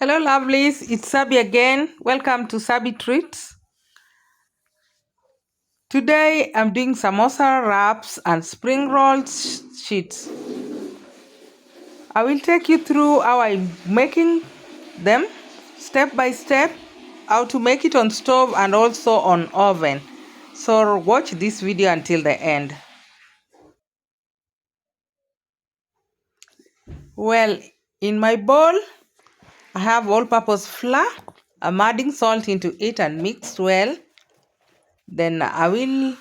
Hello, lovelies. It's Sabi again. Welcome to Sabi Treats. Today, I'm doing samosa wraps and spring roll sheets. I will take you through how I'm making them step by step, how to make it on stove and also on oven. So watch this video until the end. Well, in my bowl, I have all-purpose flour. I'm adding salt into it and mixed well. Then I will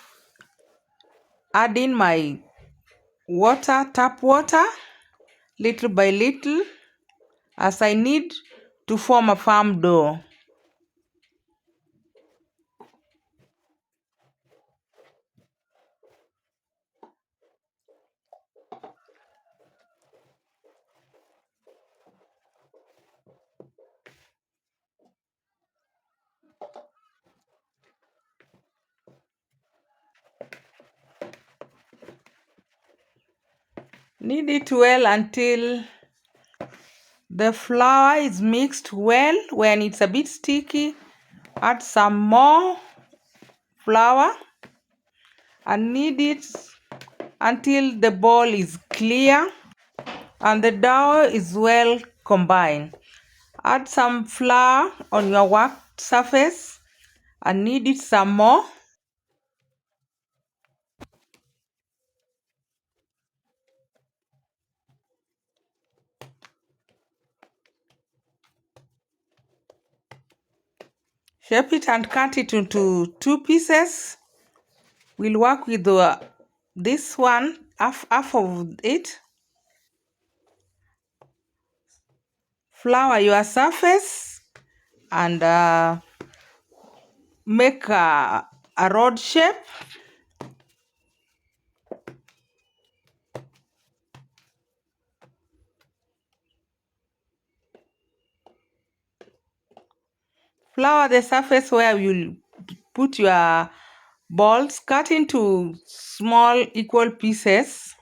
add in my tap water, little by little, as I need to form a firm dough. Knead it well until the flour is mixed well. When it's a bit sticky, add some more flour and knead it until the ball is clear and the dough is well combined. Add some flour on your worked surface and knead it some more. Shape it and cut it into two pieces. We'll work with this one, half of it. Flour your surface and make a rod shape. Flour the surface where you'll put your balls. Cut into small equal pieces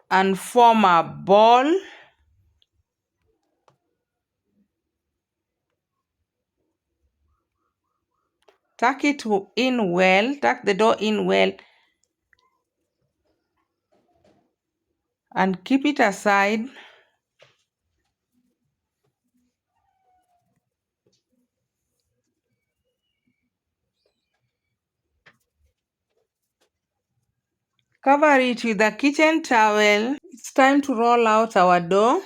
and form a ball. Tuck it in well, tuck the dough in well and keep it aside. Cover it with a kitchen towel. It's time to roll out our dough.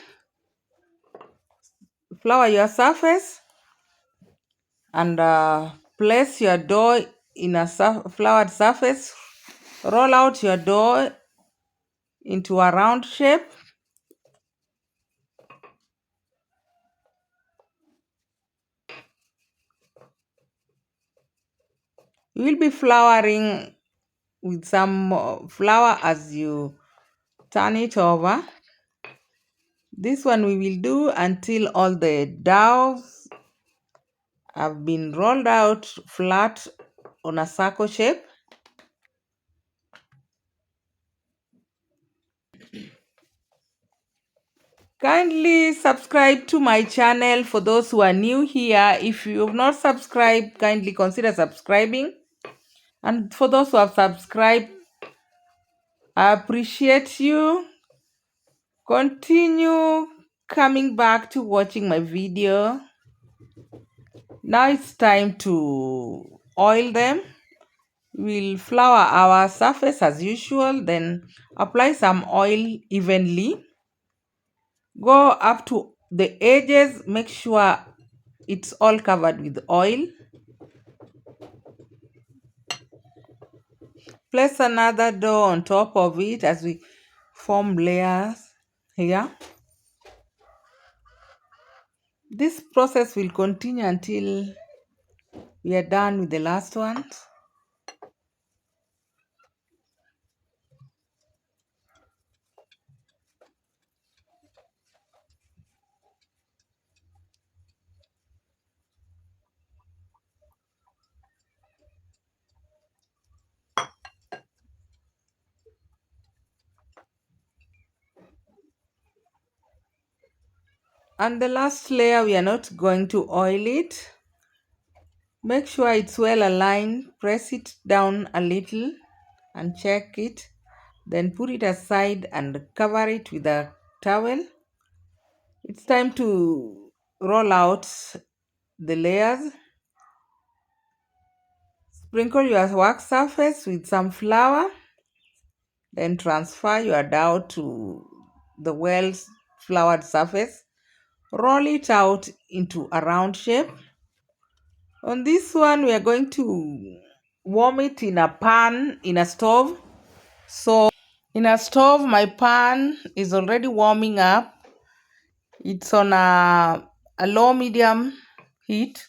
Flour your surface and place your dough in a floured surface. Roll out your dough into a round shape. You will be flouring with some flour as you turn it over. This one we will do until all the doughs have been rolled out flat on a circle shape. Kindly subscribe to my channel for those who are new here. If you have not subscribed, kindly consider subscribing. And for those who have subscribed, I appreciate you. Continue coming back to watching my video. Now it's time to oil them. We'll flour our surface as usual, then apply some oil evenly. Go up to the edges, make sure it's all covered with oil. Place another dough on top of it as we form layers here. This process will continue until we are done with the last ones. And the last layer, we are not going to oil it. Make sure it's well aligned. Press it down a little and check it. Then put it aside and cover it with a towel. It's time to roll out the layers. Sprinkle your work surface with some flour. Then transfer your dough to the well floured surface. Roll it out into a round shape. On this one, we are going to warm it in a pan in a stove. So in a stove, my pan is already warming up. It's on a low medium heat.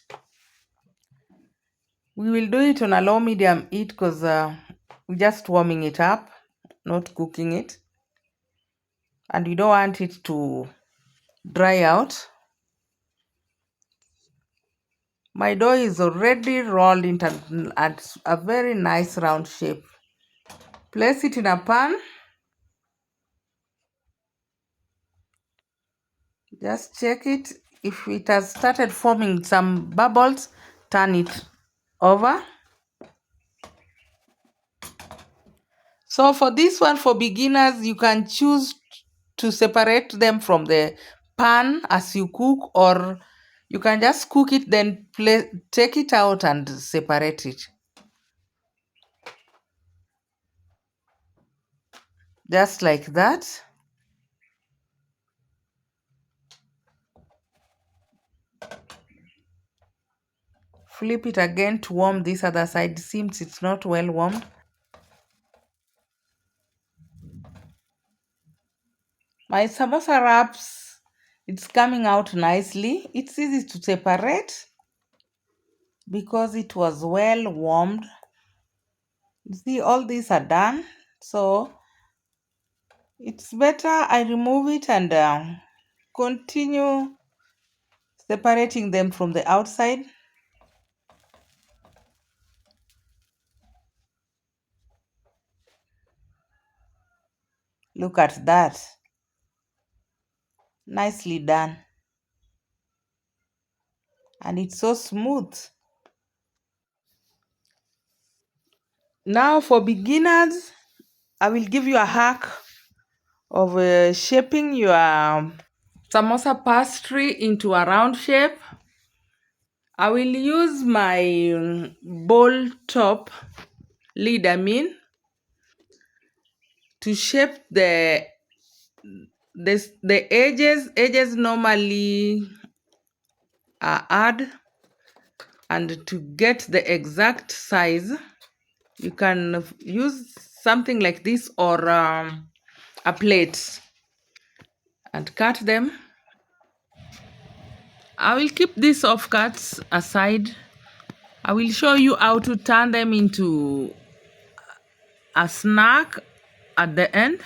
We will do it on a low medium heat because we're just warming it up, not cooking it. And we don't want it to dry out. My dough is already rolled into at a very nice round shape. Place it in a pan. Just check it. If it has started forming some bubbles, turn it over. So for this one, for beginners, you can choose to separate them from the pan as you cook, or you can just cook it, then take it out and separate it. Just like that. Flip it again to warm this other side. Seems it's not well warmed. My samosa wraps, it's coming out nicely. It's easy to separate because it was well warmed. You see, all these are done. So it's better I remove it and continue separating them from the outside. Look at that. Nicely done. And it's so smooth. Now for beginners, I will give you a hack of shaping your samosa pastry into a round shape. I will use my bowl top lid, to shape the edges normally are add, and to get the exact size you can use something like this or a plate and cut them. I will keep these offcuts aside. I will show you how to turn them into a snack at the end.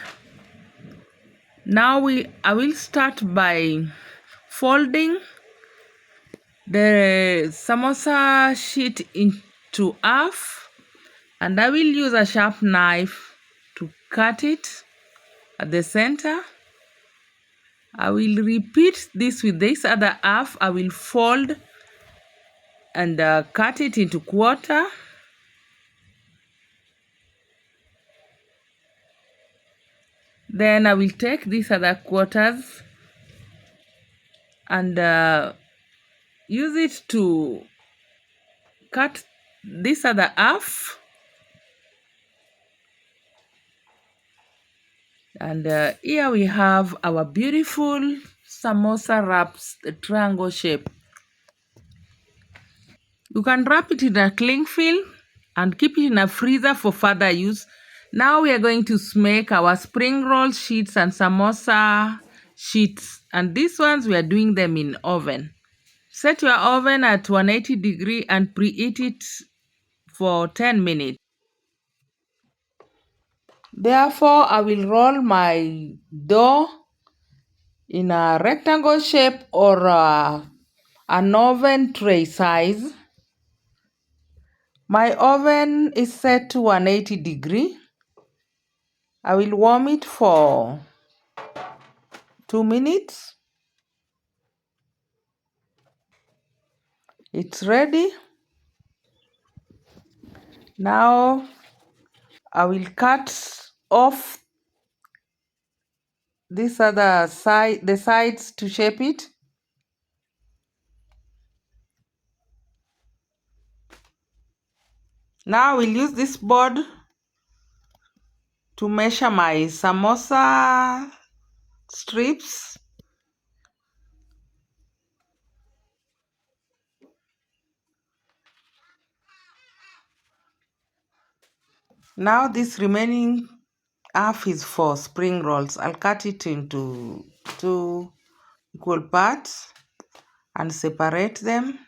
Now I will start by folding the samosa sheet into half, and I will use a sharp knife to cut it at the center. I will repeat this with this other half. I will fold and cut it into quarter. Then I will take these other quarters and use it to cut this other half. And here we have our beautiful samosa wraps, the triangle shape. You can wrap it in a cling film and keep it in a freezer for further use. Now we are going to make our spring roll sheets and samosa sheets. And these ones we are doing them in oven. Set your oven at 180 degree and preheat it for 10 minutes. Therefore, I will roll my dough in a rectangle shape or an oven tray size. My oven is set to 180 degree. I will warm it for 2 minutes. It's ready. Now I will cut off this other side, the sides, to shape it. Now we'll use this board to measure my samosa strips. Now this remaining half is for spring rolls. I'll cut it into 2 equal parts and separate them.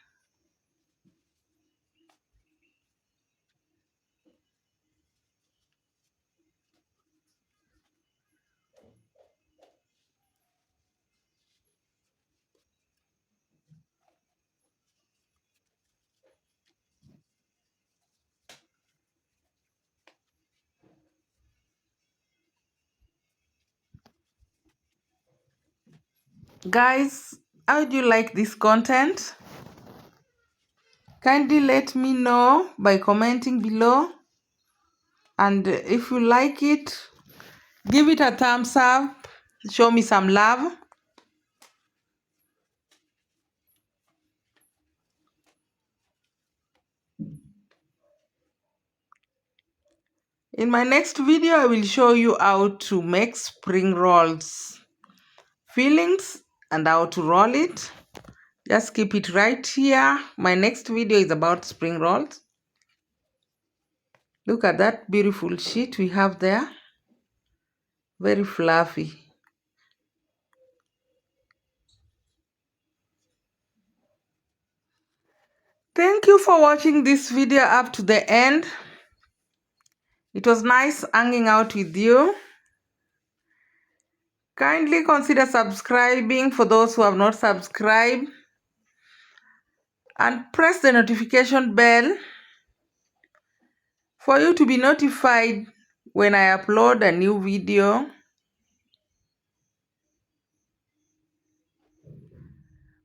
Guys, how do you like this content? Kindly let me know by commenting below, and if you like it, give it a thumbs up, show me some love. In my next video, I will show you how to make spring rolls fillings and how to roll it. Just keep it right here. My next video is about spring rolls. Look at that beautiful sheet we have there. Very fluffy. Thank you for watching this video up to the end. It was nice hanging out with you. Kindly consider subscribing for those who have not subscribed, and press the notification bell for you to be notified when I upload a new video.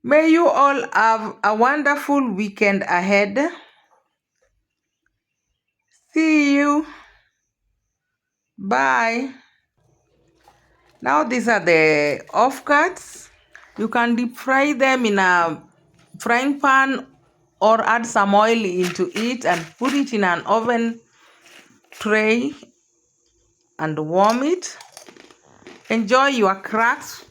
May you all have a wonderful weekend ahead. See you. Bye. Now these are the offcuts. You can deep fry them in a frying pan or add some oil into it and put it in an oven tray and warm it. Enjoy your cracks